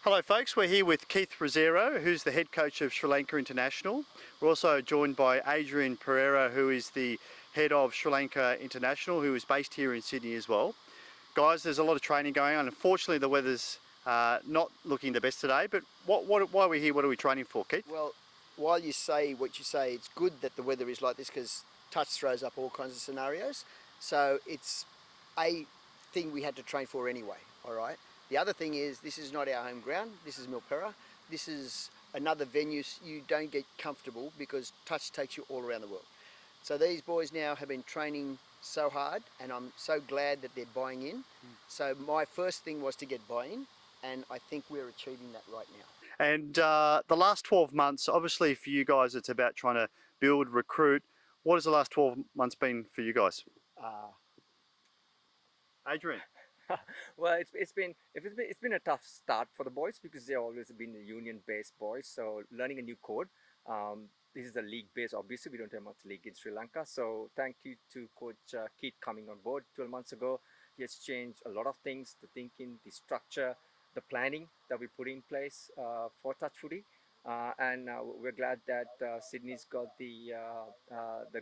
Hello folks, we're here with Keith Rosero, who's the head coach of Sri Lanka International. We're also joined by Adrian Pereira, who is the head of Sri Lanka International, who is based here in Sydney as well. Guys, there's a lot of training going on. Unfortunately, the weather's not looking the best today, but why are we here? What are we training for, Keith? Well, while you say what you say, it's good that the weather is like this because touch throws up all kinds of scenarios. So it's a thing we had to train for anyway, all right? The other thing is this is not our home ground. This is Milpera. This is another venue you don't get comfortable because touch takes you all around the world. So these boys now have been training so hard and I'm so glad that they're buying in. So my first thing was to get buy-in and I think we're achieving that right now. And the last 12 months, obviously for you guys, it's about trying to build, recruit. What has the last 12 months been for you guys? Adrian? Well, it's been a tough start for the boys because they've always been union-based boys. So learning a new code. This is a league-based. Obviously, we don't have much league in Sri Lanka. So thank you to Coach Keith coming on board 12 months ago. He has changed a lot of things: the thinking, the structure, the planning that we put in place for touch footy. And we're glad that Sydney's got the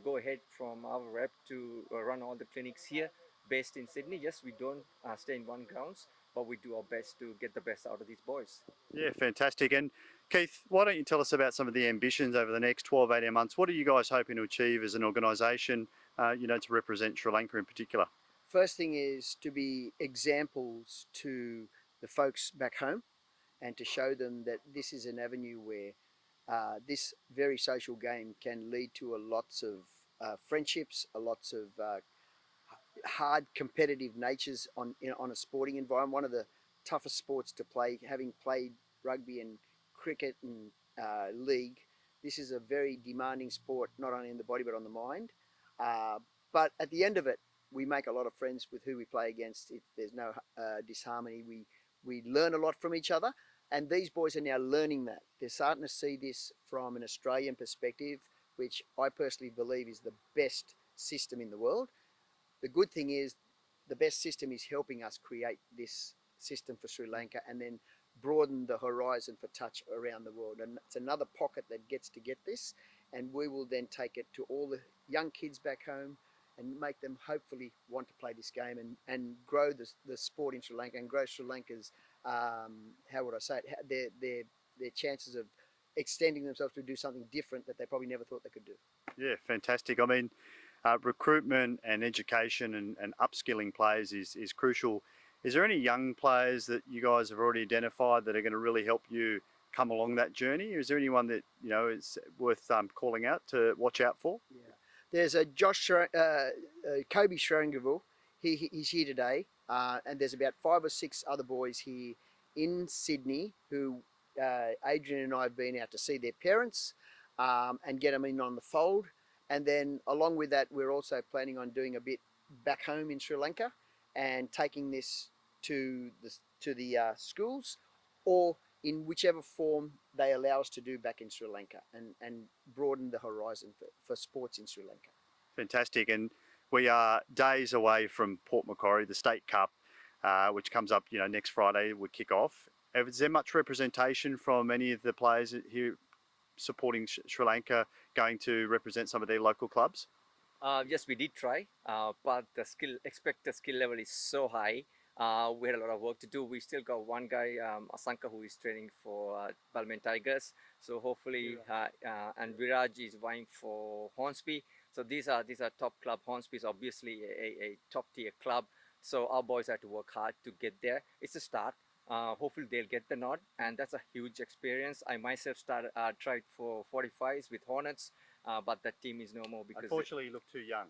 go-ahead from our rep to run all the clinics here. Based in Sydney. Yes, we don't stay in one grounds, but we do our best to get the best out of these boys. Yeah, fantastic. And Keith, why don't you tell us about some of the ambitions over the next 12, 18 months? What are you guys hoping to achieve as an organisation, to represent Sri Lanka in particular? First thing is to be examples to the folks back home and to show them that this is an avenue where this very social game can lead to lots of friendships, lots of hard competitive natures on a sporting environment. One of the toughest sports to play, having played rugby and cricket and league, this is a very demanding sport, not only in the body but on the mind. But at the end of it, we make a lot of friends with who we play against. There's no disharmony. We learn a lot from each other, and these boys are now learning that. They're starting to see this from an Australian perspective, which I personally believe is the best system in the world. The good thing is the best system is helping us create this system for Sri Lanka and then broaden the horizon for touch around the world. And it's another pocket that gets to get this, and we will then take it to all the young kids back home and make them hopefully want to play this game and grow the sport in Sri Lanka and grow Sri Lanka's, how would I say it, their chances of extending themselves to do something different that they probably never thought they could do. Yeah, fantastic. I mean, recruitment and education and upskilling players is crucial. Is there any young players that you guys have already identified that are going to really help you come along that journey? Or is there anyone that is worth calling out to watch out for? Yeah, there's a Kobe Shrangaville. He's here today, and there's about 5 or 6 other boys here in Sydney who Adrian and I have been out to see their parents and get them in on the fold. And then along with that, we're also planning on doing a bit back home in Sri Lanka and taking this to the schools or in whichever form they allow us to do back in Sri Lanka and broaden the horizon for sports in Sri Lanka. Fantastic. And we are days away from Port Macquarie, the State Cup, which comes up next Friday, we kick off. Is there much representation from any of the players here supporting Sri Lanka going to represent some of their local clubs? Yes, we did try, but the expected skill level is so high. We had a lot of work to do. We still got one guy, Asanka, who is training for Balmain Tigers. So hopefully, and Viraj is vying for Hornsby. So these are top club. Hornsby is obviously a top tier club. So our boys have to work hard to get there. It's a start. Hopefully they'll get the nod, and that's a huge experience. I myself tried for 45s with Hornets, but that team is no more because unfortunately you look too young.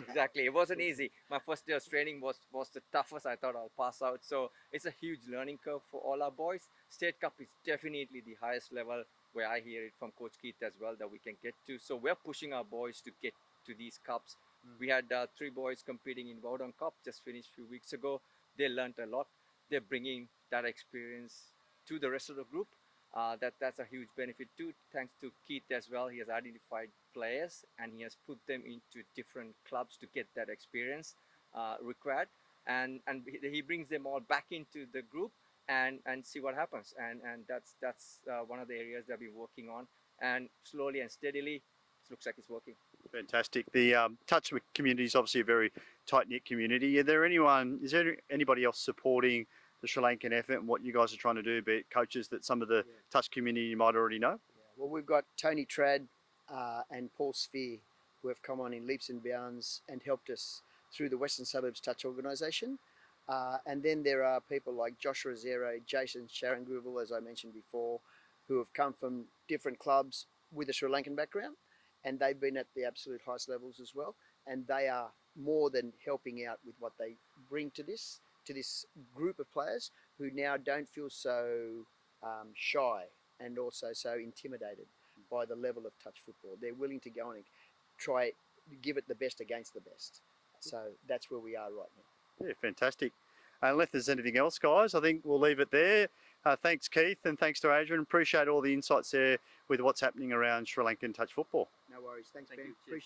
Exactly, it wasn't easy. My first day of training was the toughest. I thought I'll pass out. So it's a huge learning curve for all our boys. State Cup is definitely the highest level where I hear it from Coach Keith as well that we can get to. So we're pushing our boys to get to these cups. We had 3 boys competing in Bowdoin Cup just finished a few weeks ago. They learned a lot. They're bringing that experience to the rest of the group. That's a huge benefit too, thanks to Keith as well. He has identified players and he has put them into different clubs to get that experience required, and he brings them all back into the group and see what happens. And that's one of the areas that we're working on, and slowly and steadily, it looks like it's working. Fantastic. The touch community is obviously a very tight-knit community. Is there anybody else supporting the Sri Lankan effort and what you guys are trying to do, be it coaches that some of the touch community you might already know? Yeah. Well, we've got Tony Trad and Paul Sphere, who have come on in leaps and bounds and helped us through the Western Suburbs Touch organisation. And then there are people like Josh Rosero, Jason Sharanguval, as I mentioned before, who have come from different clubs with a Sri Lankan background, and they've been at the absolute highest levels as well. And they are more than helping out with what they bring to this group of players who now don't feel so shy and also so intimidated by the level of touch football. They're willing to go on and try give it the best against the best. So that's where we are right now. Yeah, fantastic. Unless there's anything else, guys, I think we'll leave it there. Thanks, Keith, and thanks to Adrian. Appreciate all the insights there with what's happening around Sri Lankan touch football. No worries. Thanks, Thank Ben. you. Cheers. Appreciate it.